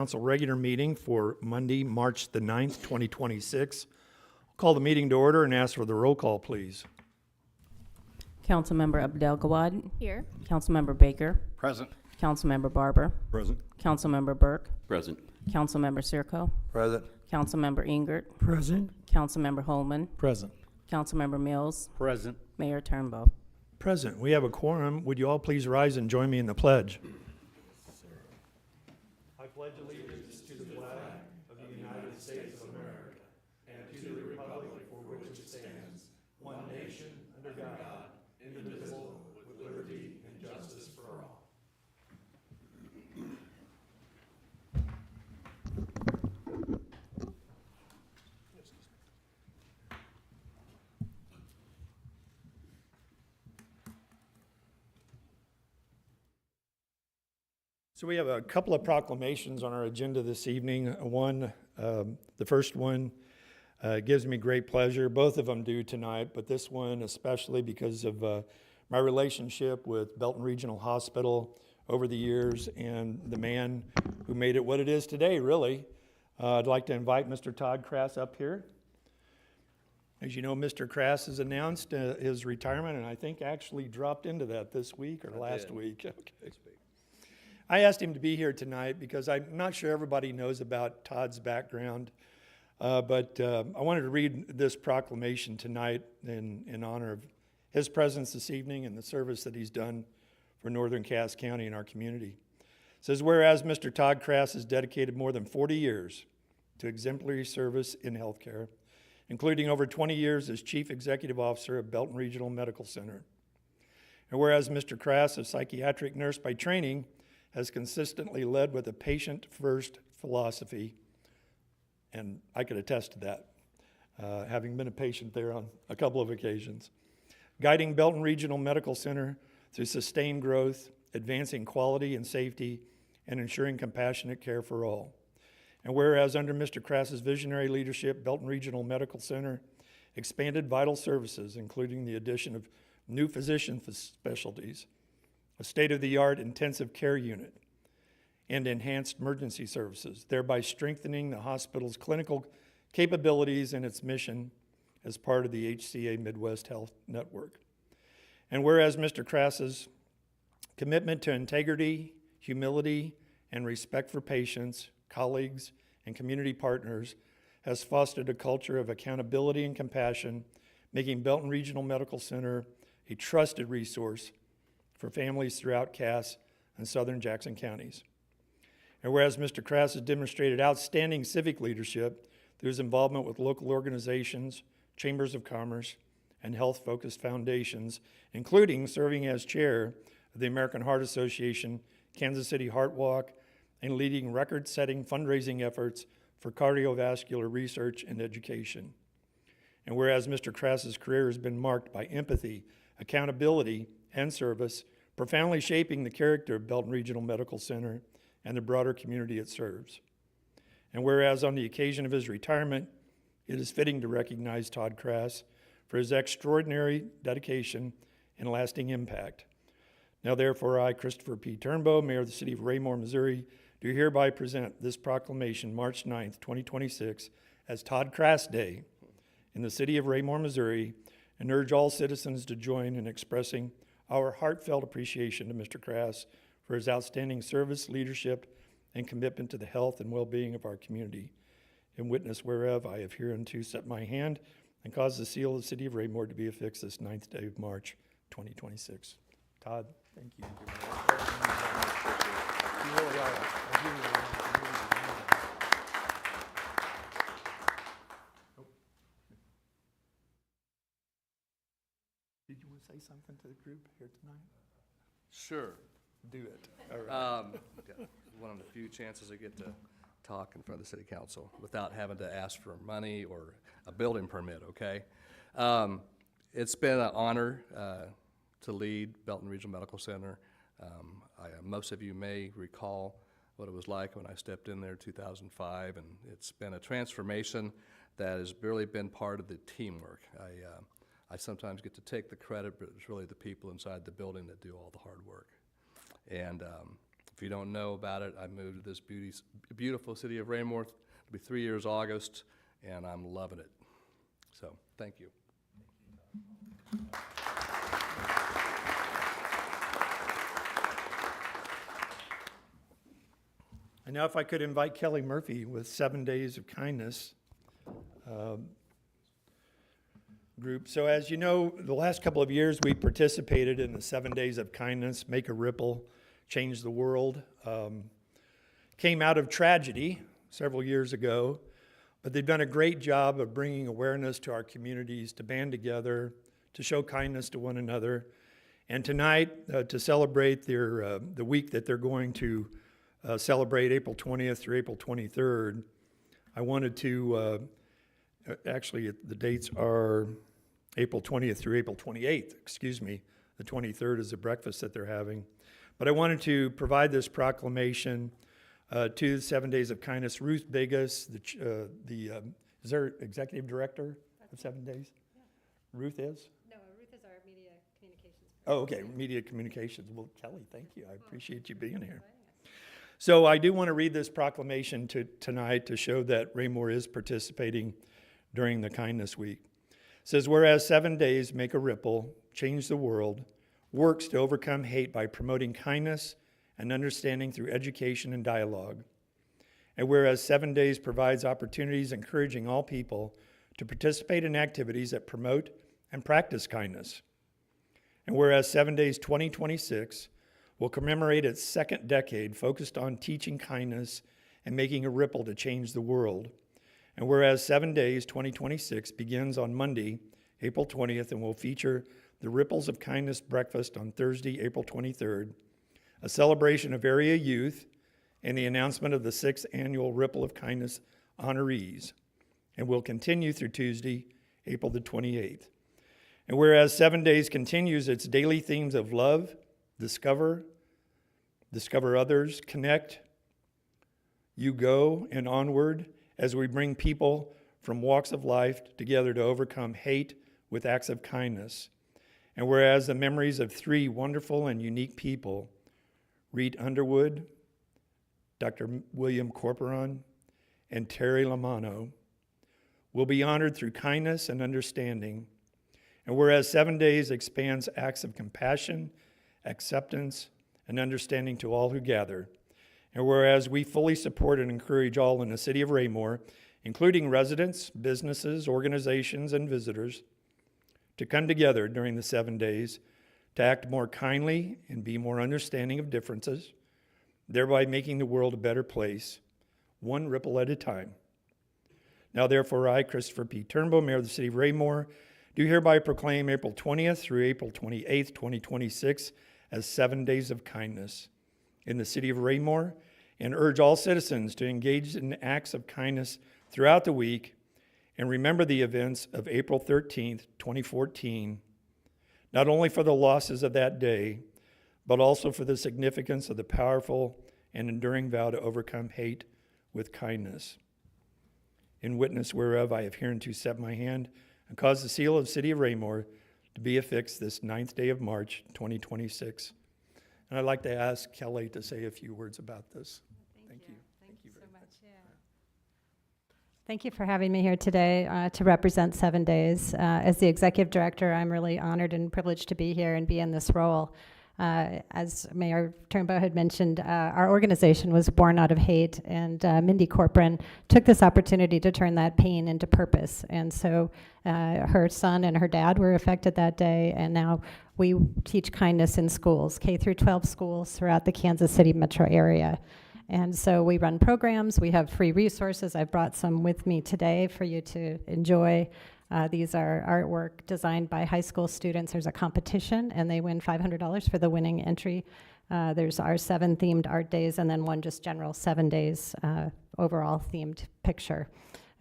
Council regular meeting for Monday, March the 9th, 2026. Call the meeting to order and ask for the roll call, please. Councilmember Abdel Gawad. Here. Councilmember Baker. Present. Councilmember Barber. Present. Councilmember Burke. Present. Councilmember Circo. Present. Councilmember Ingert. Present. Councilmember Holman. Present. Councilmember Mills. Present. Mayor Turnbow. Present. We have a quorum. Would you all please rise and join me in the pledge? I pledge allegiance to the flag of the United States of America and to the republic for which it stands, one nation, under God, indivisible, with liberty and justice for all. So we have a couple of proclamations on our agenda this evening. The first one gives me great pleasure. Both of them do tonight, but this one especially because of my relationship with Belton Regional Hospital over the years and the man who made it what it is today, really. I'd like to invite Mr. Todd Crass up here. As you know, Mr. Crass has announced his retirement, and I think actually dropped into that this week or last week. Okay. I asked him to be here tonight because I'm not sure everybody knows about Todd's background, but I wanted to read this proclamation tonight in honor of his presence this evening and the service that he's done for Northern Cass County and our community. It says, whereas Mr. Todd Crass has dedicated more than 40 years to exemplary service in healthcare, including over 20 years as Chief Executive Officer of Belton Regional Medical Center. And whereas Mr. Crass, a psychiatric nurse by training, has consistently led with a patient-first philosophy, and I could attest to that, having been a patient there on a couple of occasions, guiding Belton Regional Medical Center through sustained growth, advancing quality and safety, and ensuring compassionate care for all. And whereas under Mr. Crass's visionary leadership, Belton Regional Medical Center expanded vital services, including the addition of new physician specialties, a state-of-the-art intensive care unit, and enhanced emergency services, thereby strengthening the hospital's clinical capabilities and its mission as part of the HCA Midwest Health Network. And whereas Mr. Crass's commitment to integrity, humility, and respect for patients, colleagues, and community partners has fostered a culture of accountability and compassion, making Belton Regional Medical Center a trusted resource for families throughout Cass and southern Jackson counties. And whereas Mr. Crass has demonstrated outstanding civic leadership through his involvement with local organizations, chambers of commerce, and health-focused foundations, including serving as chair of the American Heart Association Kansas City Heart Walk and leading record-setting fundraising efforts for cardiovascular research and education. And whereas Mr. Crass's career has been marked by empathy, accountability, and service, profoundly shaping the character of Belton Regional Medical Center and the broader community it serves. And whereas on the occasion of his retirement, it is fitting to recognize Todd Crass for his extraordinary dedication and lasting impact. Now therefore I, Christopher P. Turnbow, Mayor of the City of Raymore, Missouri, do hereby present this proclamation March 9th, 2026 as Todd Crass Day in the City of Raymore, Missouri, and urge all citizens to join in expressing our heartfelt appreciation to Mr. Crass for his outstanding service, leadership, and commitment to the health and well-being of our community. In witness whereof, I have hereunto set my hand and caused the seal of the City of Raymore to be affixed this 9th day of March, 2026. Todd, thank you. You really are. Did you want to say something to the group here tonight? Sure. Do it. All right. One of the few chances I get to talk in front of the city council without having to ask for money or a building permit, okay? It's been an honor to lead Belton Regional Medical Center. Most of you may recall what it was like when I stepped in there in 2005, and it's been a transformation that has really been part of the teamwork. I sometimes get to take the credit, but it's really the people inside the building that do all the hard work. And If you don't know about it, I moved to this beautiful city of Raymore. It'll be 3 years August, and I'm loving it. So, thank you. And now if I could invite Kelly Murphy with 7 Days of Kindness group. So as you know, the last couple of years, we participated in the 7 Days of Kindness, Make a Ripple, Change the World. Came out of tragedy several years ago, but they've done a great job of bringing awareness to our communities, to band together, to show kindness to one another. And tonight, to celebrate the week that they're going to celebrate April 20th through April 23rd, I wanted to, actually the dates are April 20th through April 28th, excuse me. The 23rd is the breakfast that they're having. But I wanted to provide this proclamation to the 7 Days of Kindness. Ruth Biggis, is there executive director of 7 Days? Yeah. Ruth is? No, Ruth is our media communications. Oh, okay, media communications. Well, Kelly, thank you. I appreciate you being here. So I do want to read this proclamation tonight to show that Raymore is participating during the Kindness Week. It says, whereas 7 Days Make a Ripple, Change the World, works to overcome hate by promoting kindness and understanding through education and dialogue. And whereas 7 Days provides opportunities encouraging all people to participate in activities that promote and practice kindness. And whereas 7 Days 2026 will commemorate its second decade focused on teaching kindness and making a ripple to change the world. And whereas 7 Days 2026 begins on Monday, April 20th, and will feature the Ripples of Kindness breakfast on Thursday, April 23rd, a celebration of area youth, and the announcement of the 6th annual Ripple of Kindness honorees, and will continue through Tuesday, April the 28th. And whereas 7 Days continues its daily themes of love, discover others, connect, you go, and onward, as we bring people from walks of life together to overcome hate with acts of kindness. And whereas the memories of 3 wonderful and unique people, Reed Underwood, Dr. William Corporon, and Terry Lamano, will be honored through kindness and understanding. And whereas 7 Days expands acts of compassion, acceptance, and understanding to all who gather. And whereas we fully support and encourage all in the city of Raymore, including residents, businesses, organizations, and visitors, to come together during the 7 days to act more kindly and be more understanding of differences, thereby making the world a better place, one ripple at a time. Now therefore I, Christopher P. Turnbow, Mayor of the City of Raymore, do hereby proclaim April 20th through April 28th, 2026 as 7 Days of Kindness in the City of Raymore, and urge all citizens to engage in acts of kindness throughout the week and remember the events of April 13th, 2014, not only for the losses of that day, but also for the significance of the powerful and enduring vow to overcome hate with kindness. In witness whereof I have hereunto set my hand and caused the seal of the City of Raymore to be affixed this 9th day of March, 2026. And I'd like to ask Kelly to say a few words about this. Thank you. Thank you very so much. Yeah. Thank you for having me here today to represent 7 Days. As the executive director, I'm really honored and privileged to be here and be in this role. As Mayor Turnbow had mentioned, our organization was born out of hate, and Mindy Corcoran took this opportunity to turn that pain into purpose. And so her son and her dad were affected that day, and now we teach kindness in schools, K through 12 schools throughout the Kansas City metro area. And so we run programs, we have free resources. I've brought some with me today for you to enjoy. These are artwork designed by high school students. There's a competition, and they win $500 for the winning entry. There's our 7 themed art days, and then one just general 7 days overall themed picture.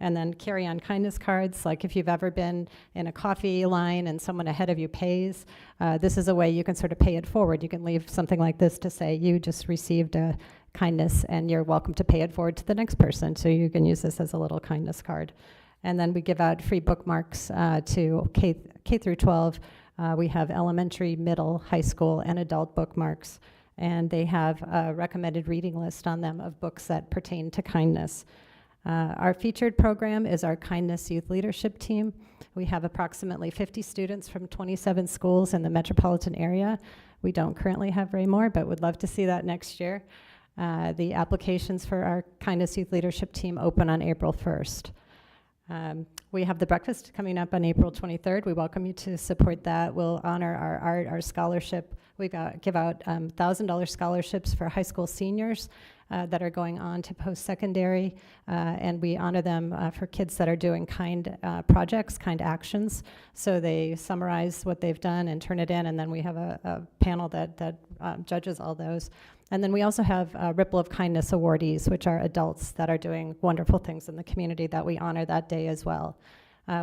And then carry on kindness cards, like if you've ever been in a coffee line and someone ahead of you pays, this is a way you can sort of pay it forward. You can leave something like this to say, you just received a kindness, and you're welcome to pay it forward to the next person. So you can use this as a little kindness card. And then we give out free bookmarks to K through 12. We have elementary, middle, high school, and adult bookmarks. and they have a recommended reading list on them of books that pertain to kindness. Our featured program is our Kindness Youth Leadership Team. We have approximately 50 students from 27 schools in the metropolitan area. We don't currently have very more, but would love to see that next year. The applications for our Kindness Youth Leadership Team open on April 1st. We have the breakfast coming up on April 23rd. We welcome you to support that. We'll honor our art, our scholarship. We give out $1,000 scholarships for high school seniors that are going on to post-secondary, and we honor them for kids that are doing kind projects, kind actions. So they summarize what they've done and turn it in, and then we have a panel that judges all those. And then we also have Ripple of Kindness awardees, which are adults that are doing wonderful things in the community that we honor that day as well.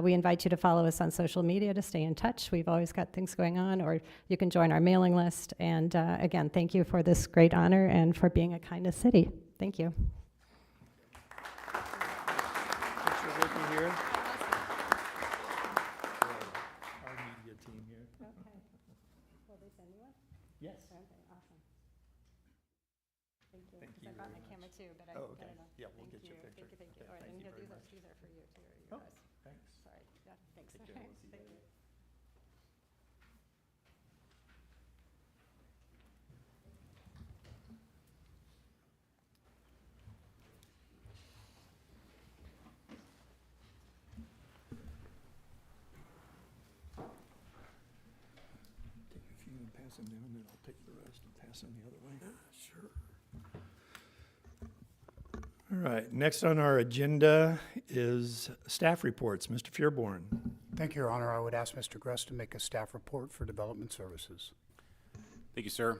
We invite you to follow us on social media to stay in touch. We've always got things going on, or you can join our mailing list. And again, thank you for this great honor and for being a kindness city. Thank you. Thanks for working here. Our media team here. Okay. Will they send you one? Yes. Okay, awesome. Thank you. Thank 'Cause you I brought very my camera too, but I Oh, don't okay. know. Yeah, we'll Thank get you a you. picture. Thank you. Okay, All right, thank and you here, very these are for you too, you Oh. guys. Thanks. Sorry. Yeah, thanks. Take care. We'll see you Thank later. you. Take a few and pass them down, and I'll take the rest and pass them the other way. Sure. All right, next on our agenda is staff reports. Mr. Fearborn. Thank you, Your Honor. I would ask Mr. Gress to make a staff report for Development Services. Thank you, sir.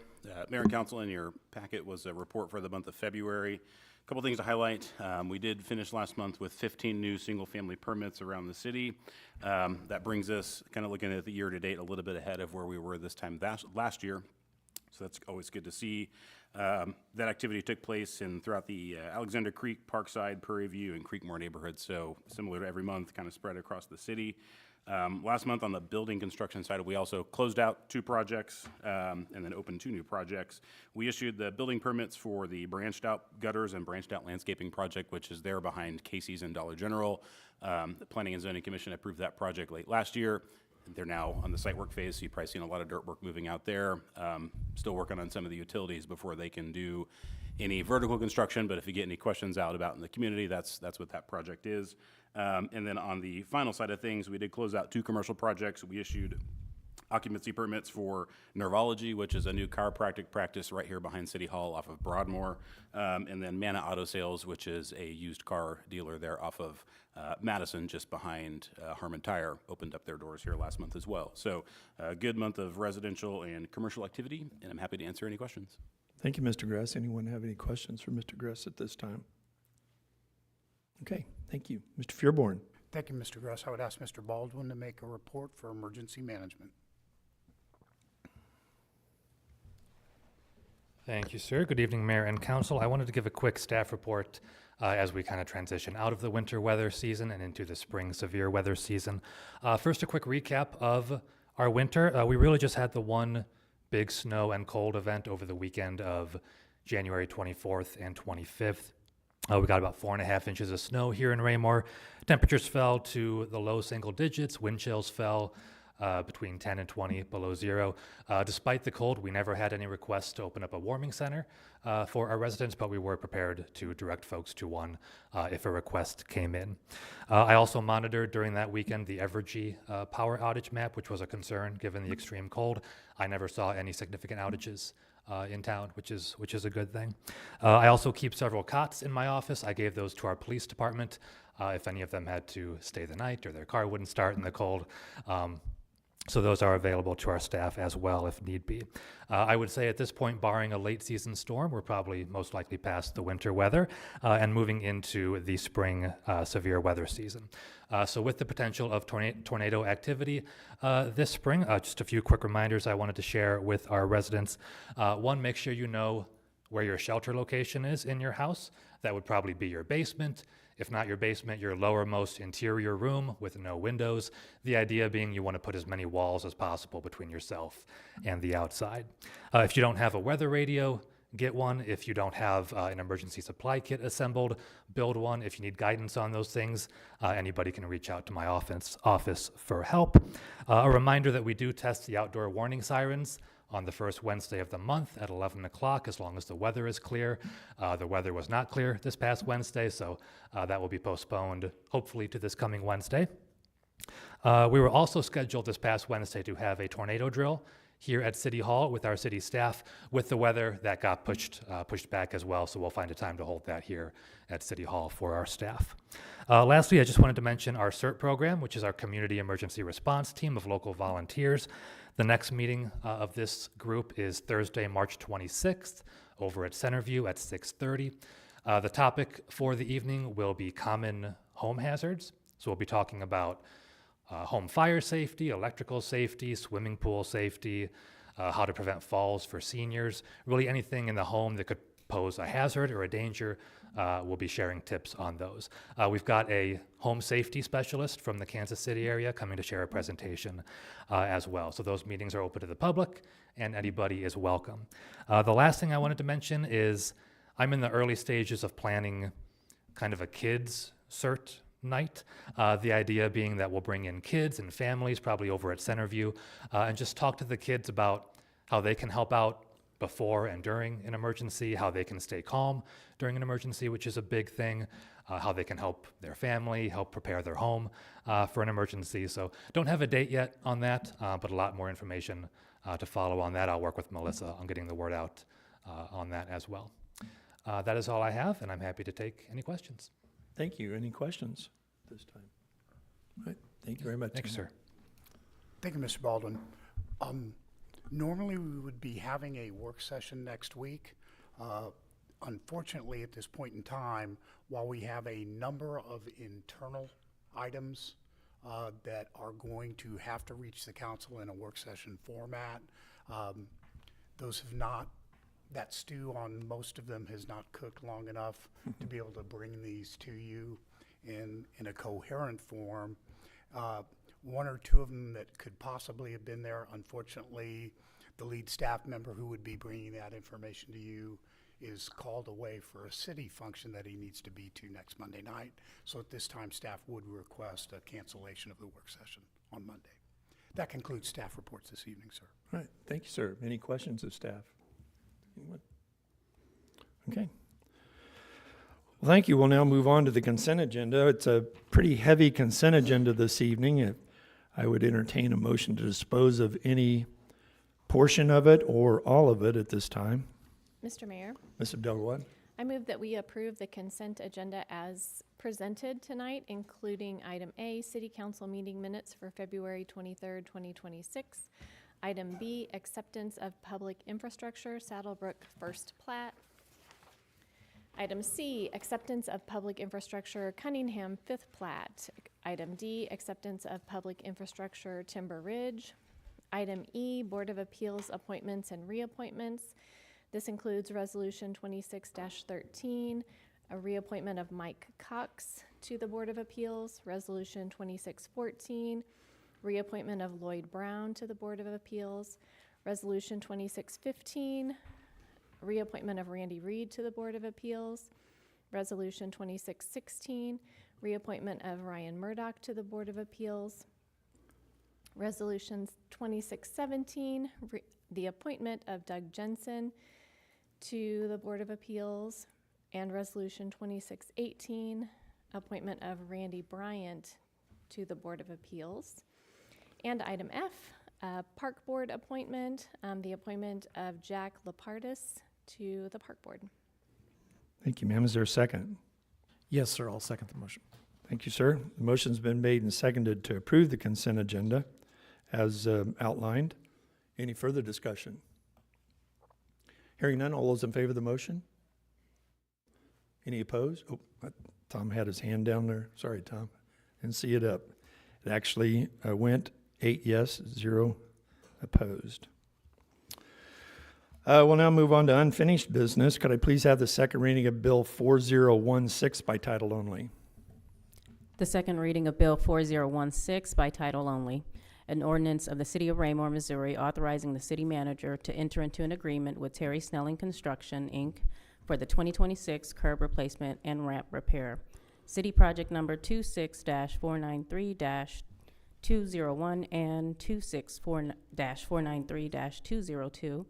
Mayor and Council, in your packet was a report for the month of February. A couple things to highlight. We did finish last month with 15 new single-family permits around the city. That brings us, kind of looking at the year-to-date, a little bit ahead of where we were this time last year. So that's always good to see. That activity took place throughout the Alexander Creek, Parkside, Prairie View, and Creekmore neighborhoods. So similar to every month, kind of spread across the city. Last month on the building construction side, we also closed out 2 projects and then opened 2 new projects. We issued the building permits for the branched out gutters and branched out landscaping project, which is there behind Casey's and Dollar General. The Planning and Zoning Commission approved that project late last year. They're now on the site work phase, so you've probably seen a lot of dirt work moving out there. Still working on some of the utilities before they can do any vertical construction, but if you get any questions out in the community, that's what that project is. And then on the final side of things, we did close out 2 commercial projects. We issued occupancy permits for Nervology, which is a new chiropractic practice right here behind City Hall off of Broadmoor, and then Mana Auto Sales, which is a used car dealer there off of Madison, just behind Harmon Tire, opened up their doors here last month as well. So a good month of residential and commercial activity, and I'm happy to answer any questions. Thank you, Mr. Gress. Anyone have any questions for Mr. Gress at this time? Okay, thank you. Mr. Fearborn. Thank you, Mr. Gress. I would ask Mr. Baldwin to make a report for Emergency Management. Thank you, sir. Good evening, Mayor and Council. I wanted to give a quick staff report as we kind of transition out of the winter weather season and into the spring severe weather season. First, a quick recap of our winter. We really just had the one big snow and cold event over the weekend of January 24th and 25th. We got about 4.5 inches of snow here in Raymore. Temperatures fell to the low single digits. Wind chills fell between 10 and 20 below zero. Despite the cold, we never had any requests to open up a warming center for our residents, but we were prepared to direct folks to one if a request came in. I also monitored during that weekend the Evergy power outage map, which was a concern given the extreme cold. I never saw any significant outages in town, which is a good thing. I also keep several cots in my office. I gave those to our police department if any of them had to stay the night or their car wouldn't start in the cold. So those are available to our staff as well if need be. I would say at this point, barring a late season storm, we're probably most likely past the winter weather and moving into the spring severe weather season. So with the potential of tornado activity this spring, just a few quick reminders I wanted to share with our residents. One, make sure you know where your shelter location is in your house. That would probably be your basement. If not your basement, your lowermost interior room with no windows. The idea being you want to put as many walls as possible between yourself and the outside. If you don't have a weather radio, get one. If you don't have an emergency supply kit assembled, build one. If you need guidance on those things, anybody can reach out to my office for help. A reminder that we do test the outdoor warning sirens on the first Wednesday of the month at 11 o'clock, as long as the weather is clear. The weather was not clear this past Wednesday, so that will be postponed, hopefully, to this coming Wednesday. We were also scheduled this past Wednesday to have a tornado drill here at City Hall with our city staff. With the weather, that got pushed back as well, so we'll find a time to hold that here at City Hall for our staff. Lastly, I just wanted to mention our CERT program, which is our Community Emergency Response Team of local volunteers. The next meeting of this group is Thursday, March 26th, over at Centerview at 6:30. The topic for the evening will be common home hazards. So we'll be talking about home fire safety, electrical safety, swimming pool safety, how to prevent falls for seniors, really anything in the home that could pose a hazard or a danger. We'll be sharing tips on those. We've got a home safety specialist from the Kansas City area coming to share a presentation as well. So those meetings are open to the public and anybody is welcome. The last thing I wanted to mention is I'm in the early stages of planning kind of a kids CERT night. The idea being that we'll bring in kids and families, probably over at Centerview, and just talk to the kids about how they can help out before and during an emergency, how they can stay calm during an emergency, which is a big thing, how they can help their family, help prepare their home for an emergency. So don't have a date yet on that, but a lot more information to follow on that. I'll work with Melissa on getting the word out on that as well. That is all I have, and I'm happy to take any questions. Thank you. Any questions this time? All right. Thank you very much. Thanks, sir. Thank you, Mr. Baldwin. Normally, we would be having a work session next week. Unfortunately, at this point in time, while we have a number of internal items that are going to have to reach the council in a work session format, those have not, that stew on most of them has not cooked long enough to be able to bring these to you in a coherent form. One or two of them that could possibly have been there, unfortunately, the lead staff member who would be bringing that information to you is called away for a city function that he needs to be to next Monday night. So at this time, staff would request a cancellation of the work session on Monday. That concludes staff reports this evening, sir. All right. Thank you, sir. Any questions of staff? Anyone? Okay. Well, thank you. We'll now move on to the consent agenda. It's a pretty heavy consent agenda this evening. I would entertain a motion to dispose of any portion of it or all of it at this time. Mr. Mayor, Ms. Abdel-Gawad? I move that we approve the consent agenda as presented tonight, including item A, City Council meeting minutes for February 23rd, 2026. Item B, acceptance of public infrastructure, Saddlebrook First Plat. Item C, acceptance of public infrastructure, Cunningham Fifth Plat. Item D, acceptance of public infrastructure, Timber Ridge. Item E, Board of Appeals appointments and reappointments. This includes Resolution 26-13, a reappointment of Mike Cox to the Board of Appeals. Resolution 26-14, reappointment of Lloyd Brown to the Board of Appeals. Resolution 26-15, reappointment of Randy Reed to the Board of Appeals. Resolution 26-16, reappointment of Ryan Murdoch to the Board of Appeals. Resolution 26-17, the appointment of Doug Jensen to the Board of Appeals. And Resolution 26-18, appointment of Randy Bryant to the Board of Appeals. And item F, Park Board appointment, the appointment of Jack Lapardis to the Park Board. Thank you, ma'am. Is there a second? Yes, sir. I'll second the motion. Thank you, sir. The motion's been made and seconded to approve the consent agenda as outlined. Any further discussion? Hearing none, all those in favor of the motion? Any opposed? Oh, Tom had his hand down there. Sorry, Tom. Didn't see it up. It actually went 8 yes, 0 opposed. We'll now move on to unfinished business. Could I please have the second reading of Bill 4016 by title only? The second reading of Bill 4016 by title only. An ordinance of the City of Raymore, Missouri, authorizing the city manager to enter into an agreement with Terry Snelling Construction, Inc. for the 2026 curb replacement and ramp repair. City project number 26-493-201 and 264-493-202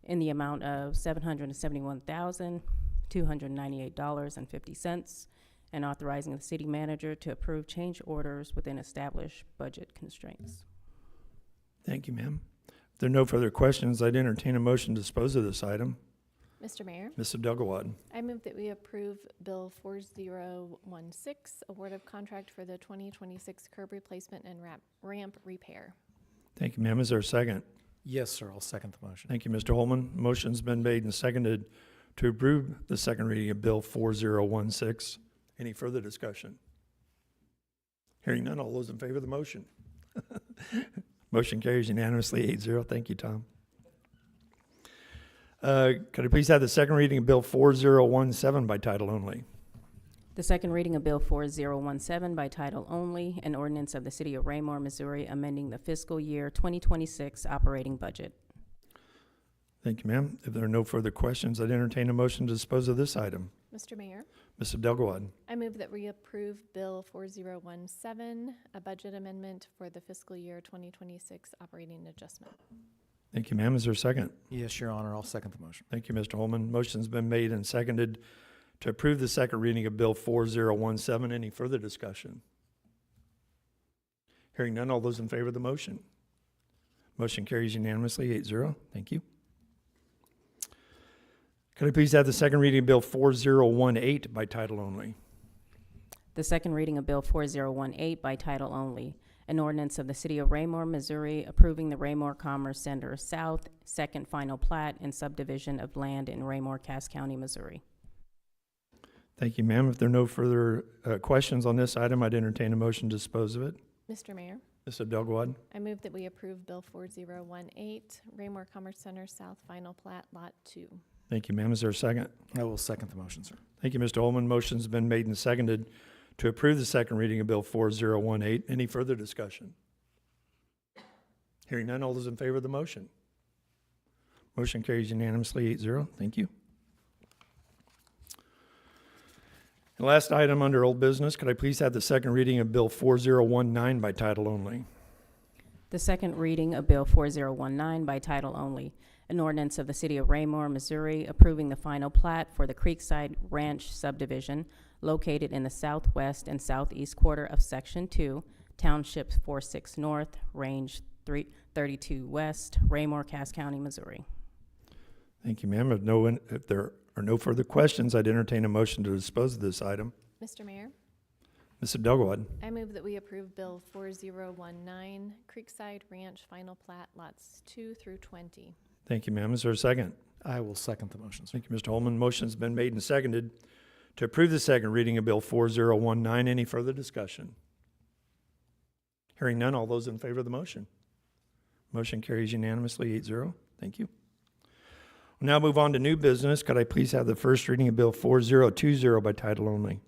in the amount of $771,298.50, and authorizing the city manager to approve change orders within established budget constraints. Thank you, ma'am. If there are no further questions, I'd entertain a motion to dispose of this item. Mr. Mayor, Ms. Abdelgawad. I move that we approve Bill 4016, award of contract for the 2026 curb replacement and ramp repair. Thank you, ma'am. Is there a second? Yes, sir. I'll second the motion. Thank you, Mr. Holman. Motion's been made and seconded to approve the second reading of Bill 4016. Any further discussion? Hearing none, all those in favor of the motion? Motion carries unanimously 8-0. Thank you, Tom. Could I please have the second reading of Bill 4017 by title only? The second reading of Bill 4017 by title only, an ordinance of the City of Raymore, Missouri, amending the fiscal year 2026 operating budget. Thank you, ma'am. If there are no further questions, I'd entertain a motion to dispose of this item. Mr. Mayor, Ms. Abdelgawad. I move that we approve Bill 4017, a budget amendment for the fiscal year 2026 operating adjustment. Thank you, ma'am. Is there a second? Yes, Your Honor. I'll second the motion. Thank you, Mr. Holman. Motion's been made and seconded to approve the second reading of Bill 4017. Any further discussion? Hearing none, all those in favor of the motion? Motion carries unanimously 8-0. Thank you. Could I please have the second reading of Bill 4018 by title only? The second reading of Bill 4018 by title only, an ordinance of the City of Raymore, Missouri, approving the Raymore Commerce Center South Second Final Plat and subdivision of land in Raymore, Cass County, Missouri. Thank you, ma'am. If there are no further questions on this item, I'd entertain a motion to dispose of it. Mr. Mayor, Ms. Abdelgawad. I move that we approve Bill 4018, Raymore Commerce Center South Final Plat, Lot 2. Thank you, ma'am. Is there a second? I will second the motion, sir. Thank you, Mr. Holman. Motion's been made and seconded to approve the second reading of Bill 4018. Any further discussion? Hearing none, all those in favor of the motion? Motion carries unanimously 8-0. Thank you. And last item under old business, could I please have the second reading of Bill 4019 by title only? The second reading of Bill 4019 by title only, an ordinance of the City of Raymore, Missouri, approving the final plat for the Creekside Ranch subdivision located in the southwest and southeast quarter of Section 2, Township 46 North, Range 32 West, Raymore, Cass County, Missouri. Thank you, ma'am. If there are no further questions, I'd entertain a motion to dispose of this item. Mr. Mayor, Ms. Abdelgawad. I move that we approve Bill 4019, Creekside Ranch Final Plat, Lots 2 through 20. Thank you, ma'am. Is there a second? I will second the motion, sir. Thank you, Mr. Holman. Motion's been made and seconded to approve the second reading of Bill 4019. Any further discussion? Hearing none, all those in favor of the motion? Motion carries unanimously 8-0. Thank you. We'll now move on to new business. Could I please have the first reading of Bill 4020 by title only?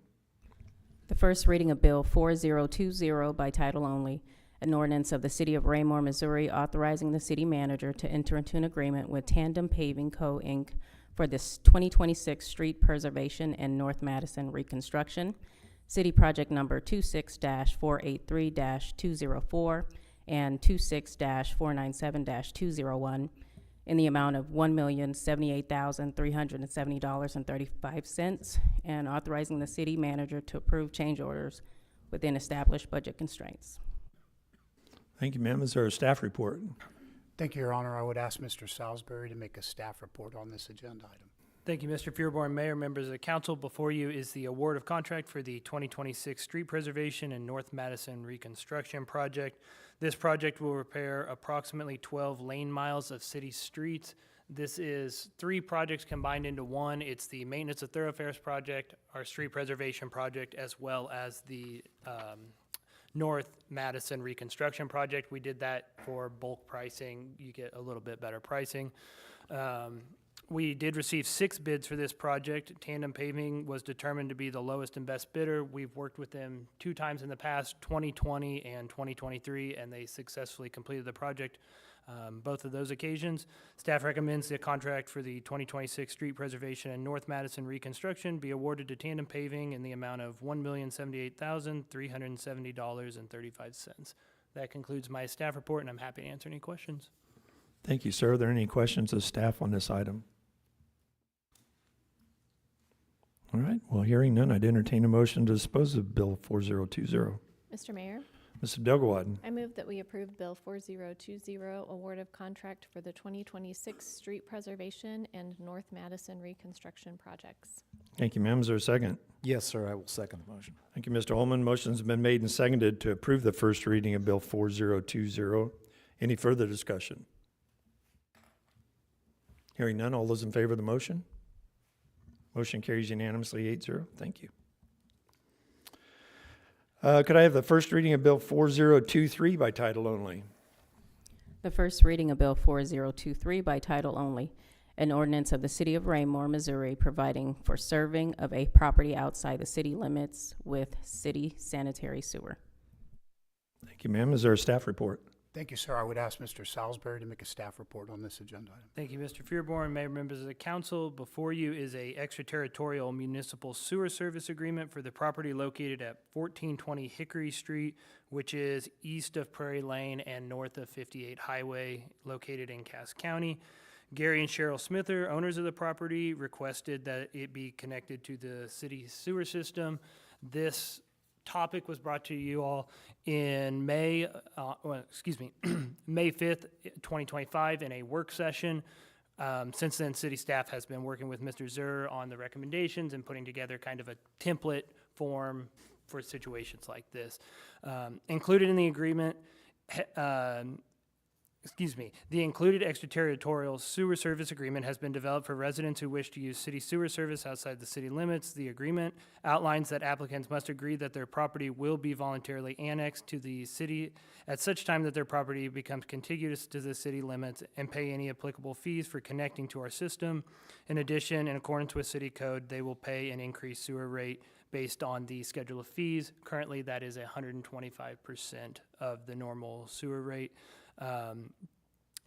The first reading of Bill 4020 by title only, an ordinance of the City of Raymore, Missouri, authorizing the city manager to enter into an agreement with Tandem Paving Co., Inc. for this 2026 street preservation and North Madison reconstruction, city project number 26-483-204 and 26-497-201, in the amount of $1,078,370.35, and authorizing the city manager to approve change orders within established budget constraints. Thank you, ma'am. Is there a staff report? Thank you, Your Honor. I would ask Mr. Salisbury to make a staff report on this agenda item. Thank you, Mr. Fearborn. Mayor, members of the council, before you is the award of contract for the 2026 street preservation and North Madison reconstruction project. This project will repair approximately 12 lane miles of city streets. This is 3 projects combined into one. It's the maintenance of thoroughfares project, our street preservation project, as well as the North Madison Reconstruction Project. We did that for bulk pricing. You get a little bit better pricing. We did receive 6 bids for this project. Tandem Paving was determined to be the lowest and best bidder. We've worked with them 2 times in the past, 2020 and 2023, and they successfully completed the project both of those occasions. Staff recommends the contract for the 2026 street preservation and North Madison reconstruction be awarded to Tandem Paving in the amount of $1,078,370.35. That concludes my staff report, and I'm happy to answer any questions. Thank you, sir. Are there any questions of staff on this item? All right, well, hearing none, I'd entertain a motion to dispose of Bill 4020. Mr. Mayor, Mr. Dugawad, I move that we approve Bill 4020, award of contract for the 2026 street preservation and North Madison reconstruction projects. thank you, ma'am. Is there a second? Yes, sir, I will second the motion. Thank you, Mr. Holman. Motion's been made and seconded to approve the first reading of Bill 4020. Any further discussion? Hearing none, all those in favor of the motion? Motion carries unanimously 8-0. Thank you. Could I have the first reading of Bill 4023 by title only? The first reading of Bill 4023 by title only, an ordinance of the City of Raymore, Missouri, providing for serving of a property outside the city limits with city sanitary sewer. Thank you, ma'am. Is there a staff report? Thank you, sir. I would ask Mr. Salisbury to make a staff report on this agenda item. Thank you, Mr. Fearborn. Mayor, members of the council, before you is a extraterritorial municipal sewer service agreement for the property located at 1420 Hickory Street, which is east of Prairie Lane and north of 58 Highway, located in Cass County. Gary and Cheryl Smither, owners of the property, requested that it be connected to the city sewer system. This topic was brought to you all in May 5th, 2025 in a work session. Since then, city staff has been working with Mr. Zur on the recommendations and putting together kind of a template form for situations like this. Included in the agreement, the included extraterritorial sewer service agreement has been developed for residents who wish to use city sewer service outside the city limits. The agreement outlines that applicants must agree that their property will be voluntarily annexed to the city at such time that their property becomes contiguous to the city limits and pay any applicable fees for connecting to our system. In addition, in accordance with city code, they will pay an increased sewer rate based on the schedule of fees. Currently, that is 125% of the normal sewer rate.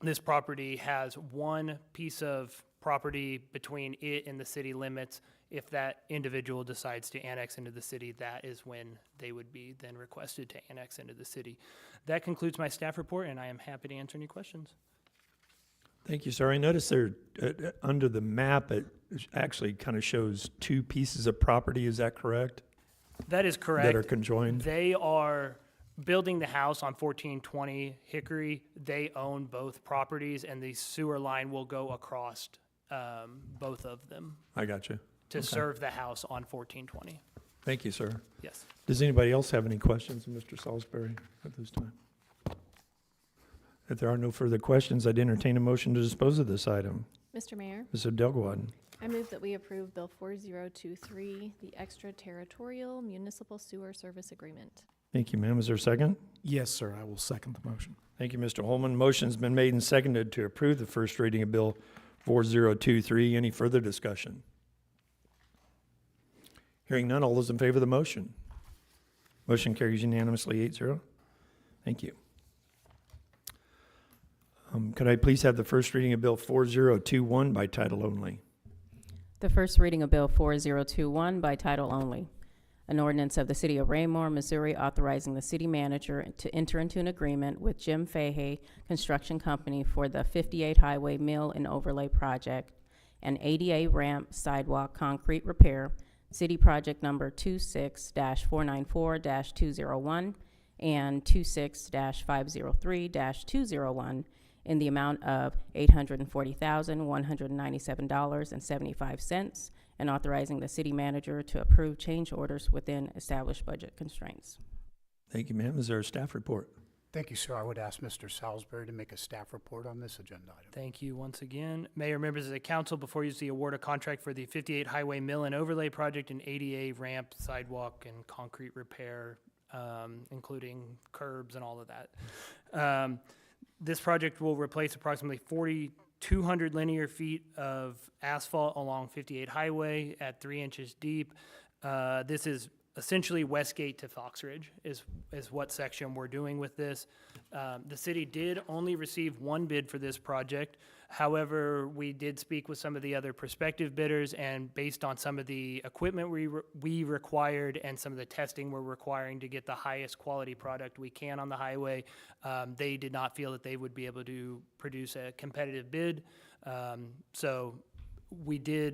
This property has one piece of property between it and the city limits. If that individual decides to annex into the city, that is when they would be then requested to annex into the city. That concludes my staff report, and I am happy to answer any questions. Thank you, sir. I noticed there, under the map, it actually kind of shows 2 pieces of property. Is that correct? That is correct. That are conjoined? They are building the house on 1420 Hickory. They own both properties, and the sewer line will go across both of them I got you. to serve the house on 1420. Thank you, sir. Yes. Does anybody else have any questions of Mr. Salisbury at this time? If there are no further questions, I'd entertain a motion to dispose of this item. Mr. Mayor, Mr. Delgado. I move that we approve Bill 4023, the extraterritorial municipal sewer service agreement. Thank you, ma'am. Is there a second? Yes, sir, I will second the motion. Thank you, Mr. Holman. Motion's been made and seconded to approve the first reading of Bill 4023. Any further discussion? Hearing none, all those in favor of the motion? Motion carries unanimously 8-0. Thank you. Could I please have the first reading of Bill 4021 by title only? The first reading of Bill 4021 by title only. An ordinance of the City of Raymore, Missouri, authorizing the city manager to enter into an agreement with Jim Fahey Construction Company for the 58 Highway Mill and Overlay Project, an ADA ramp sidewalk concrete repair, city project number 26-494-201 and 26-503-201 in the amount of $840,197.75, and authorizing the city manager to approve change orders within established budget constraints. Thank you, ma'am. Is there a staff report? Thank you, sir. I would ask Mr. Salisbury to make a staff report on this agenda item. Thank you once again. Mayor, members of the council, before you is the award of contract for the 58 Highway Mill and Overlay Project and ADA ramp, sidewalk, and concrete repair. including curbs and all of that. This project will replace approximately 4,200 linear feet of asphalt along 58 Highway at 3 inches deep. This is essentially Westgate to Fox Ridge is what section we're doing with this. The city did only receive one bid for this project. However, we did speak with some of the other prospective bidders, and based on some of the equipment we required and some of the testing we're requiring to get the highest quality product we can on the highway, they did not feel that they would be able to produce a competitive bid. So I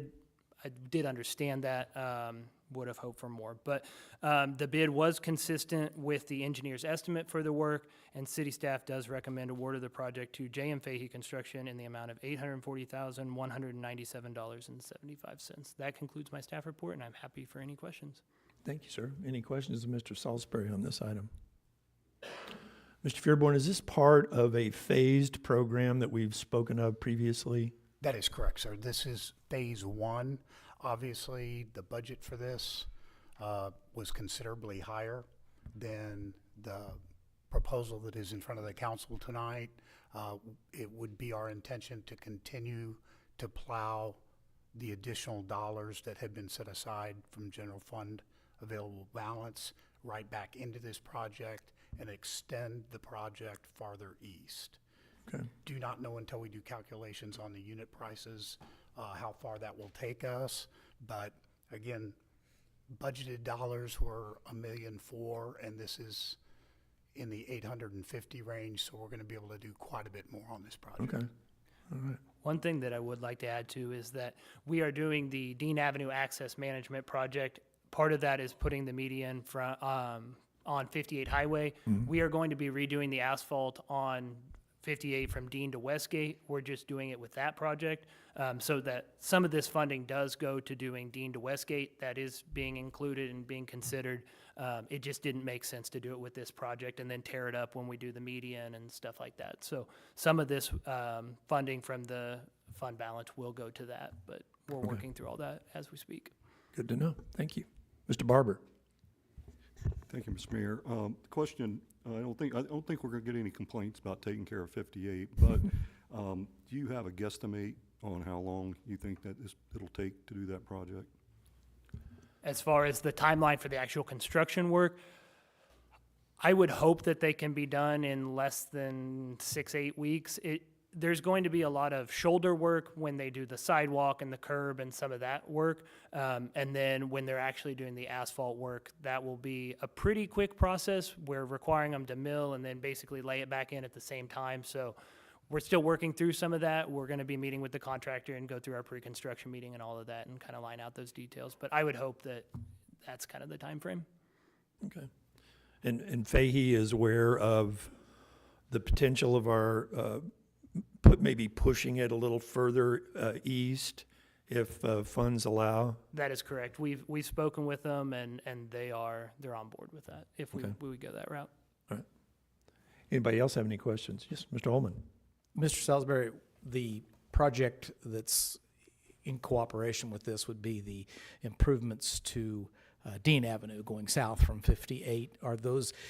did understand that. Would have hoped for more. But the bid was consistent with the engineer's estimate for the work, and city staff does recommend award of the project to J.M. Fahey Construction in the amount of $840,197.75. That concludes my staff report, and I'm happy for any questions. Thank you, sir. Any questions of Mr. Salisbury on this item? Mr. Fearborn, is this part of a phased program that we've spoken of previously? That is correct, sir. This is phase one. Obviously, the budget for this was considerably higher than the proposal that is in front of the council tonight. It would be our intention to continue to plow the additional dollars that had been set aside from general fund available balance right back into this project and extend the project farther east. Okay. Do not know until we do calculations on the unit prices how far that will take us. But again, budgeted dollars were $1.4 million, and this is in the 850 range, so we're going to be able to do quite a bit more on this project. Okay. All right. One thing that I would like to add to is that we are doing the Dean Avenue Access Management Project. Part of that is putting the median on 58 Highway. We are going to be redoing the asphalt on 58 from Dean to Westgate. We're just doing it with that project, so that some of this funding does go to doing Dean to Westgate. That is being included and being considered. It just didn't make sense to do it with this project and then tear it up when we do the median and stuff like that. So some of this funding from the fund balance will go to that, but we're working through all that as we speak. Good to know. Thank you. Mr. Barber. Thank you, Mr. Mayor. Question, I don't think we're gonna get any complaints about taking care of 58, but do you have a guesstimate on how long you think that it'll take to do that project? As far as the timeline for the actual construction work, I would hope that they can be done in less than 6-8 weeks. There's going to be a lot of shoulder work when they do the sidewalk and the curb and some of that work. And then when they're actually doing the asphalt work, that will be a pretty quick process. We're requiring them to mill and then basically lay it back in at the same time. So we're still working through some of that. We're going to be meeting with the contractor and go through our pre-construction meeting and all of that and kind of line out those details. But I would hope that that's kind of the time frame. Okay. And Fahey is aware of the potential of our maybe pushing it a little further east if funds allow? That is correct. We've spoken with them and they're on board with that if we would go that route. All right. Anybody else have any questions? Yes, Mr. Holman. Mr. Salisbury, the project that's in cooperation with this would be the improvements to Dean Avenue going south from 58.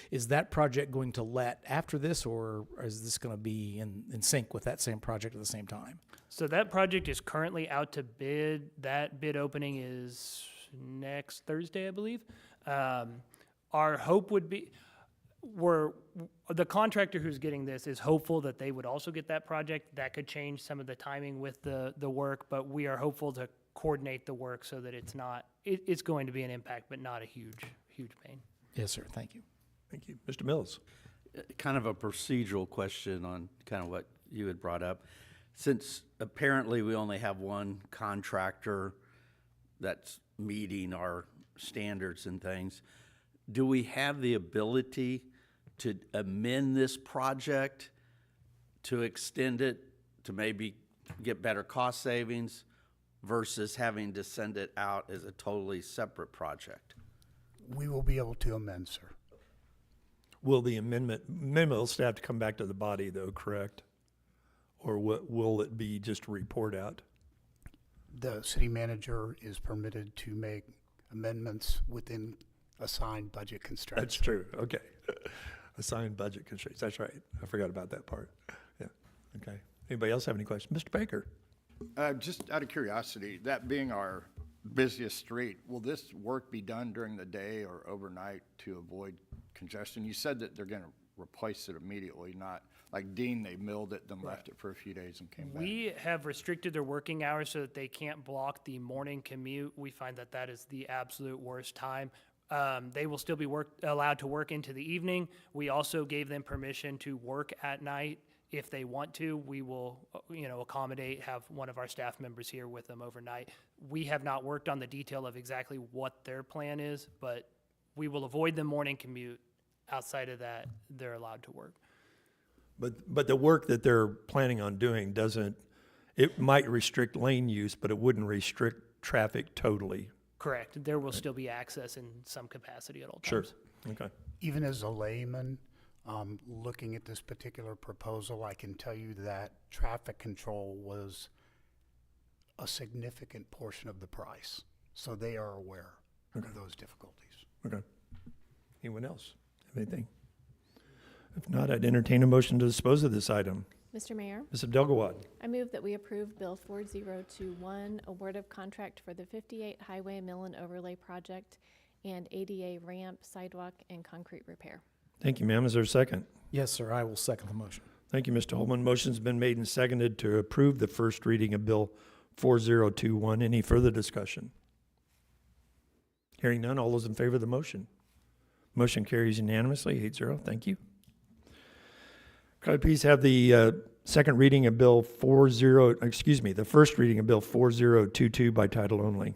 Is that project going to let after this, or is this going to be in sync with that same project at the same time? So that project is currently out to bid. That bid opening is next Thursday, I believe. Our hope would be, the contractor who's getting this is hopeful that they would also get that project. That could change some of the timing with the work, but we are hopeful to coordinate the work so that it's going to be an impact, but not a huge pain. Yes, sir. Thank you. Thank you. Mr. Mills. Kind of a procedural question on kind of what you had brought up. Since apparently we only have one contractor that's meeting our standards and things, do we have the ability to amend this project to extend it to maybe get better cost savings versus having to send it out as a totally separate project? We will be able to amend, sir. Will the amendment will still have to come back to the body though, correct? Or will it be just a report out? The city manager is permitted to make amendments within assigned budget constraints. That's true, okay. Assigned budget constraints, that's right. I forgot about that part. Yeah, okay. Anybody else have any questions? Mr. Baker? Just out of curiosity, that being our busiest street, will this work be done during the day or overnight to avoid congestion? You said that they're going to replace it immediately, not like Dean, they milled it, then left it for a few days and came back. We have restricted their working hours so that they can't block the morning commute. We find that that is the absolute worst time. They will still be allowed to work into the evening. We also gave them permission to work at night if they want to. We will, accommodate, have one of our staff members here with them overnight. We have not worked on the detail of exactly what their plan is, but we will avoid the morning commute. Outside of that, they're allowed to work. But the work that they're planning on doing it might restrict lane use, but it wouldn't restrict traffic totally. Correct. There will still be access in some capacity at all Sure, times. okay. Even as a layman, looking at this particular proposal, I can tell you that traffic control was a significant portion of the price. So they are aware of those difficulties. Okay. Anyone else have anything? If not, I'd entertain a motion to dispose of this item. Mr. Mayor, Ms. Abdelgawad? I move that we approve Bill 4021, award of contract for the 58 Highway Mill and Overlay Project and ADA ramp, sidewalk, and concrete repair. Thank you, ma'am. Is there a second? Yes, sir, I will second the motion. Thank you, Mr. Holman. Motion's been made and seconded to approve the first reading of Bill 4021. Any further discussion? Hearing none, all those in favor of the motion? Motion carries unanimously, 8-0. Thank you. Could I please have the second reading of Bill the first reading of Bill 4022 by title only?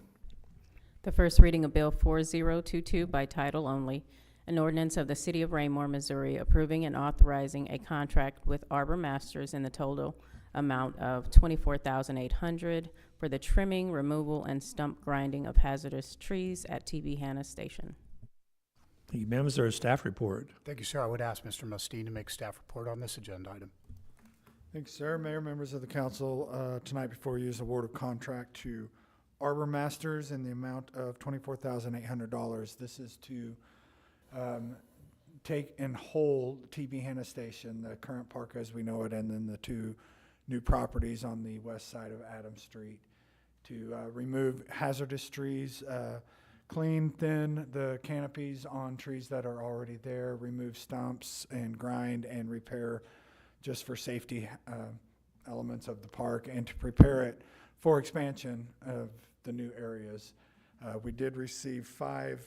The first reading of Bill 4022 by title only, an ordinance of the City of Raymore, Missouri, approving and authorizing a contract with Arbor Masters in the total amount of $24,800 for the trimming, removal, and stump grinding of hazardous trees at T.B. Hanna Station. Thank you, ma'am. Is there a staff report? Thank you, sir. I would ask Mr. Musteen to make staff report on this agenda item. Thanks, sir. Mayor, members of the council, tonight before you is award of contract to Arbor Masters in the amount of $24,800. This is to take and hold TB Hanna Station, the current park as we know it, and then the two new properties on the west side of Adams Street to remove hazardous trees, clean, thin the canopies on trees that are already there, remove stumps, and grind and repair just for safety elements of the park, and to prepare it for expansion of the new areas. We did receive 5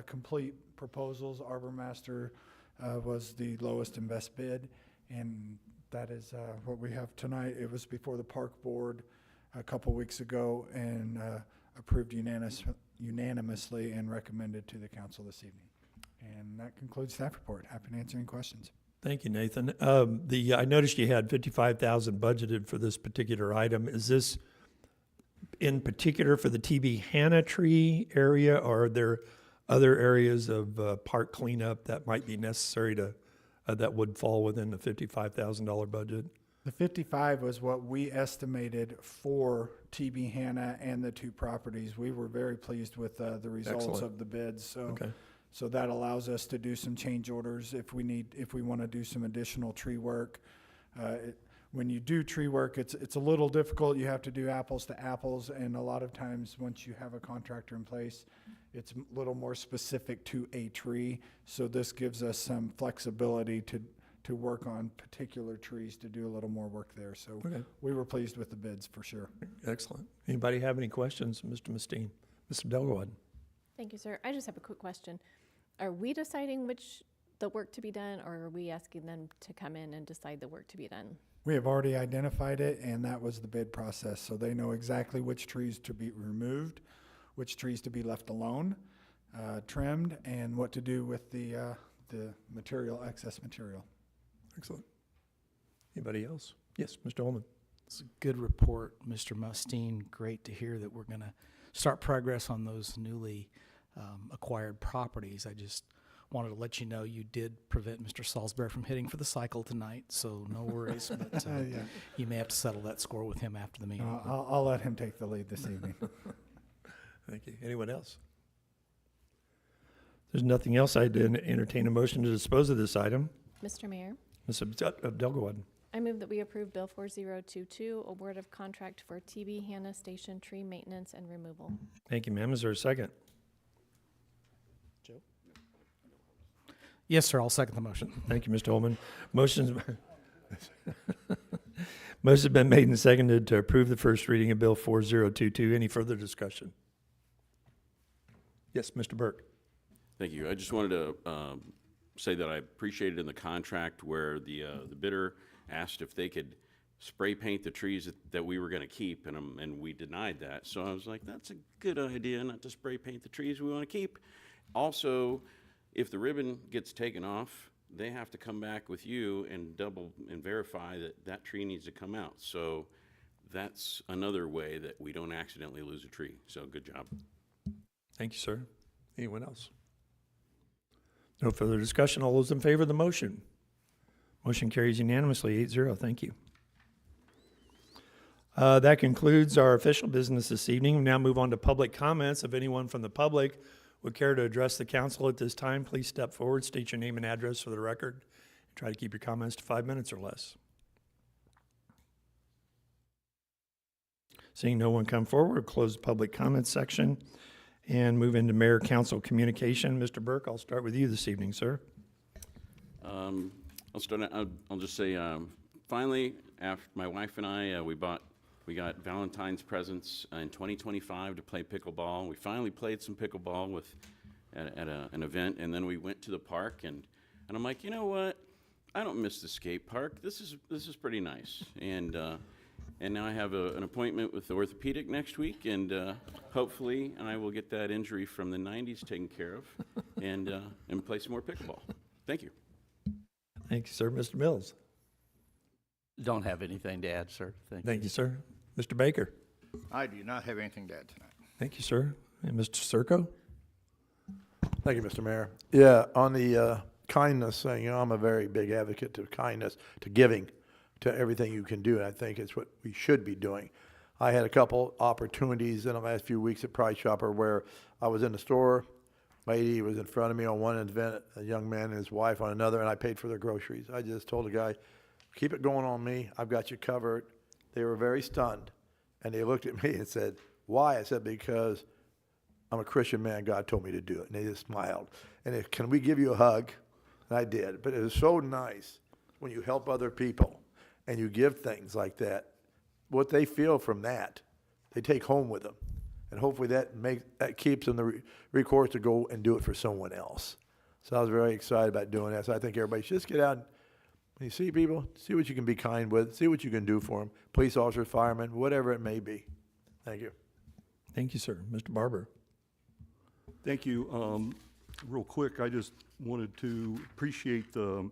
complete proposals. Arbor Master was the lowest and best bid, and that is what we have tonight. It was before the park board a couple weeks ago and approved unanimously and recommended to the council this evening. And that concludes staff report. Happy to answer any questions. Thank you, Nathan. I noticed you had $55,000 budgeted for this particular item. Is this in particular for the TB Hanna tree area, or are there other areas of park cleanup that might be necessary to that would fall within the $55,000 budget? The 55 was what we estimated for TB Hanna and the two properties. We were very pleased with the results Excellent. of the bids. So, Okay. so that allows us to do some change orders if we want to do some additional tree work. When you do tree work, it's a little difficult. You have to do apples to apples, and a lot of times once you have a contractor in place, it's a little more specific to a tree. So this gives us some flexibility to work on particular trees to do a little more work there. So Okay. we were pleased with the bids for sure. Excellent. Anybody have any questions, Mr. Musteen? Mr. Delgado? Thank you, sir. I just have a quick question. Are we deciding the work to be done, or are we asking them to come in and decide the work to be done? We have already identified it, and that was the bid process. So they know exactly which trees to be removed, which trees to be left alone, trimmed, and what to do with the material, excess material. Excellent. Anybody else? Yes, Mr. Holman. It's a good report, Mr. Musteen. Great to hear that we're going to start progress on those newly acquired properties. I just wanted to let you know you did prevent Mr. Salisbury from hitting for the cycle tonight, so no worries. But Yeah. you may have to settle that score with him after the meeting. I'll let him take the lead this evening. Thank you. Anyone else? There's nothing else. I'd entertain a motion to dispose of this item. Mr. Mayor, Ms. Abdelgawad. I move that we approve Bill 4022, award of contract for TB Hannah Station tree maintenance and removal. Thank you, ma'am. Is there a second? Yes, sir, I'll second the motion. Thank you, Mr. Holman. Motion's been made and seconded to approve the first reading of Bill 4022. Any further discussion? Yes, Mr. Burke. Thank you. I just wanted to say that I appreciated in the contract where the bidder asked if they could spray paint the trees that we were going to keep, and we denied that. So I was like, that's a good idea, not to spray paint the trees we want to keep. Also, if the ribbon gets taken off, they have to come back with you and double and verify that that tree needs to come out. So that's another way that we don't accidentally lose a tree. So good job. Thank you, sir. Anyone else? No further discussion. All those in favor of the motion? Motion carries unanimously, 8-0. Thank you. That concludes our official business this evening. We now move on to public comments. If anyone from the public would care to address the council at this time, please step forward, state your name and address for the record, and try to keep your comments to 5 minutes or less. Seeing no one come forward, we'll close the public comments section and move into mayor council communication. Mr. Burke, I'll start with you this evening, sir. I'll just say, finally, after my wife and I, we got Valentine's presents in 2025 to play pickleball. We finally played some pickleball at an event, and then we went to the park, and I'm like, you know what? I don't miss the skate park. This is pretty nice. And now I have an appointment with the orthopedic next week, and hopefully I will get that injury from the 90s taken care of and play some more pickleball. Thank you. Thank you, sir. Mr. Mills. Don't have anything to add, sir. Thank you, sir. Mr. Baker. I do not have anything to add tonight. Thank you, sir. And Mr. Circo. Thank you, Mr. Mayor. Yeah, on the kindness thing, I'm a very big advocate to kindness, to giving, to everything you can do, and I think it's what we should be doing. I had a couple opportunities in the last few weeks at Price Chopper where I was in the store, lady was in front of me on one event, a young man and his wife on another, and I paid for their groceries. I just told the guy, keep it going on me, I've got you covered. They were very stunned, and they looked at me and said, why? I said, because I'm a Christian man, God told me to do it. And they just smiled. And they, can we give you a hug? And I did. But it was so nice when you help other people and you give things like that. What they feel from that, they take home with them. And hopefully that keeps them the recourse to go and do it for someone else. So I was very excited about doing that. So I think everybody should just get out and, when you see people, see what you can be kind with, see what you can do for them. Police officers, firemen, whatever it may be. Thank you. Thank you, sir. Mr. Barber. Thank you. Real quick, I just wanted to appreciate the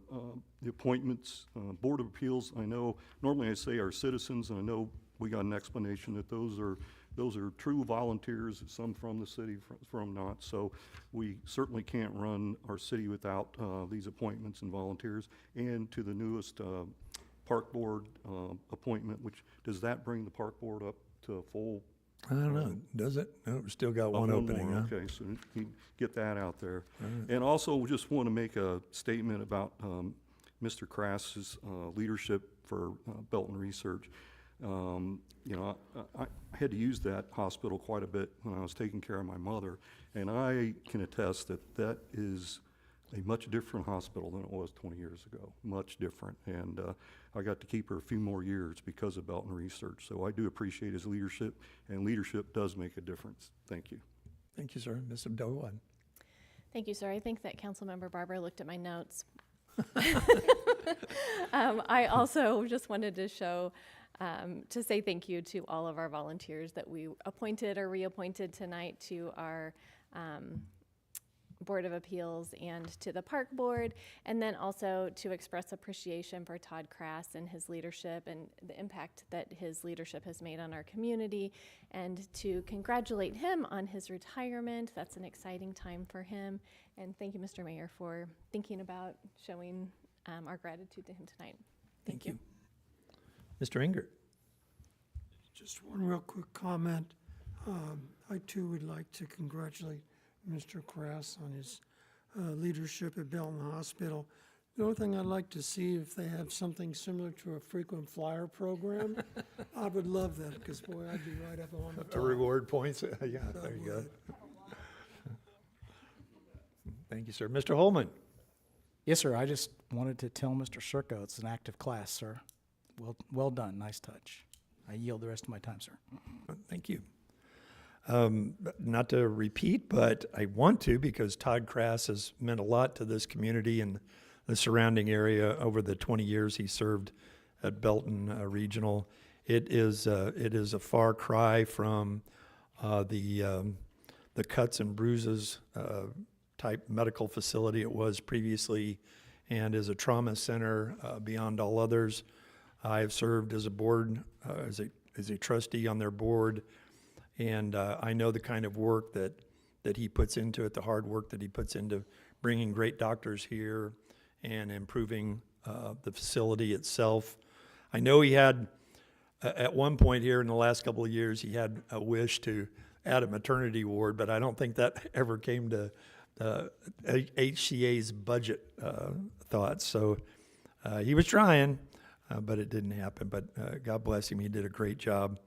appointments. Board of Appeals, I know, normally I say our citizens, and I know we got an explanation that those are true volunteers, some from the city, from not. So we certainly can't run our city without these appointments and volunteers. And to the newest park board appointment, which, does that bring the park board up to a full? I don't know. Does it? No, we still got one opening, more. huh? Okay, so you get that out there. And also, just want to make a statement about Mr. Crass's leadership for Belton Research. You know, I had to use that hospital quite a bit when I was taking care of my mother, and I can attest that that is a much different hospital than it was 20 years ago, much different. And I got to keep her a few more years because of Belton Research. So I do appreciate his leadership, and leadership does make a difference. Thank you. Thank you, sir. Ms. Abdelgawad. Thank you, sir. I think that Councilmember Barber looked at my notes. I also just wanted to to say thank you to all of our volunteers that we appointed or reappointed tonight to our Board of Appeals and to the Park Board, and then also to express appreciation for Todd Crass and his leadership and the impact that his leadership has made on our community, and to congratulate him on his retirement. That's an exciting time for him. And thank you, Mr. Mayor, for thinking about showing our gratitude to him tonight. Thank you. Mr. Engert. Just one real quick comment. I too would like to congratulate Mr. Crass on his leadership at Belton Hospital. The only thing I'd like to see if they have something similar to a frequent flyer program. I would love that, because boy, I'd be right up on the top. Reward points, yeah, there you go. Thank you, sir. Mr. Holman? Yes, sir. I just wanted to tell Mr. Circo it's an active class, sir. Well done. Nice touch. I yield the rest of my time, sir. Thank you. Not to repeat, but I want to, because Todd Crass has meant a lot to this community and the surrounding area over the 20 years he served at Belton Regional. It is a far cry from the cuts and bruises type medical facility it was previously, and is a trauma center beyond all others. I have served as a board, as a trustee on their board, and I know the kind of work that he puts into it, the hard work that he puts into bringing great doctors here and improving the facility itself. I know he had, at one point here in the last couple of years, he had a wish to add a maternity ward, but I don't think that ever came to HCA's budget thoughts. So he was trying, but it didn't happen. But God bless him, he did a great job,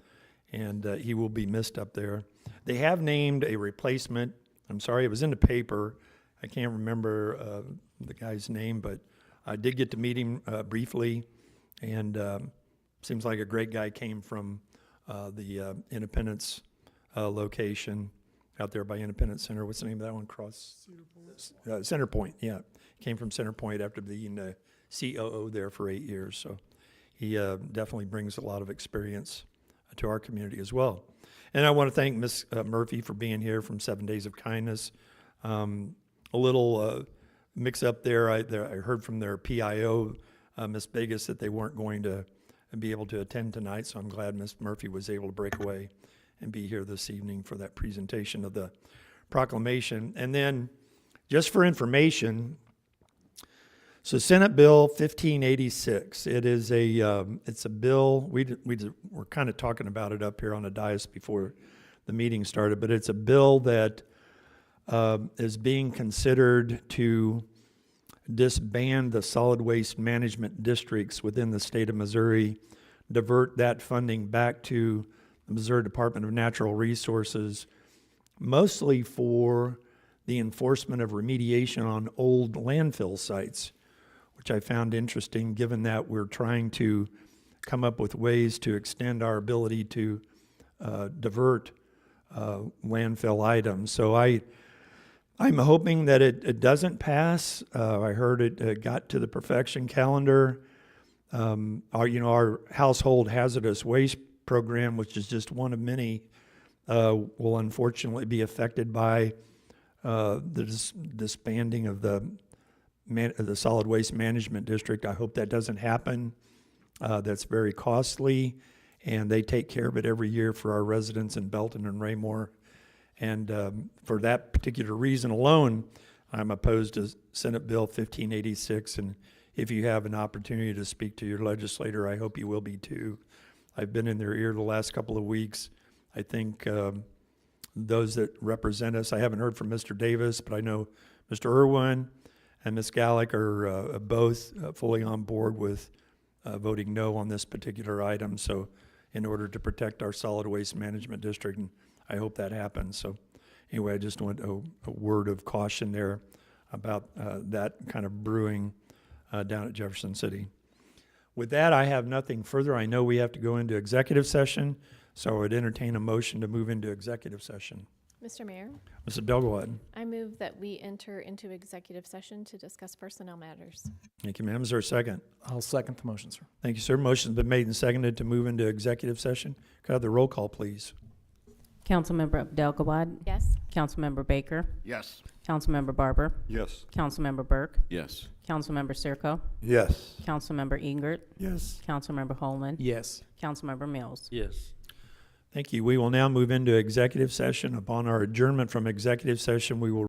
and he will be missed up there. They have named a replacement. I'm sorry, it was in the paper. I can't remember the guy's name, but I did get to meet him briefly, and seems like a great guy. Came from the Independence location out there by Independence Center. What's the name of that one? Center Point, yeah. Came from Center Point after being the COO there for 8 years. So he definitely brings a lot of experience to our community as well. And I want to thank Ms. Murphy for being here from 7 Days of Kindness. A little mix up there. I heard from their PIO, Ms. Vegas, that they weren't going to be able to attend tonight, so I'm glad Ms. Murphy was able to break away and be here this evening for that presentation of the proclamation. And then, just for information, so Senate Bill 1586, it is it's a bill, we're kind of talking about it up here on the dais before the meeting started, but it's a bill that is being considered to disband the solid waste management districts within the state of Missouri, divert that funding back to the Missouri Department of Natural Resources, mostly for the enforcement of remediation on old landfill sites, which I found interesting given that we're trying to come up with ways to extend our ability to divert landfill items. So I'm hoping that it doesn't pass. I heard it got to the perfection calendar. Our household hazardous waste program, which is just one of many, will unfortunately be affected by the disbanding of the solid waste management district. I hope that doesn't happen. That's very costly, and they take care of it every year for our residents in Belton and Raymore. And for that particular reason alone, I'm opposed to Senate Bill 1586. And if you have an opportunity to speak to your legislator, I hope you will be too. I've been in their ear the last couple of weeks. I think those that represent us, I haven't heard from Mr. Davis, but I know Mr. Irwin and Ms. Gallick are both fully on board with voting no on this particular item. So in order to protect our solid waste management district, and I hope that happens. So anyway, I just want a word of caution there about that kind of brewing down at Jefferson City. With that, I have nothing further. I know we have to go into executive session, so I would entertain a motion to move into executive session. Mr. Mayor, Mr. Abdelgawad. I move that we enter into executive session to discuss personnel matters. Thank you, ma'am. Is there a second? I'll second the motion, sir. Thank you, sir. Motion's been made and seconded to move into executive session. Could I have the roll call, please? Councilmember Abdelgawad. Yes. Councilmember Baker. Yes. Councilmember Barber. Yes. Councilmember Burke. Yes. Councilmember Circo. Yes. Councilmember Engert. Yes. Councilmember Holman. Yes. Councilmember Mills. Yes. Thank you. We will now move into executive session. Upon our adjournment from executive session, we will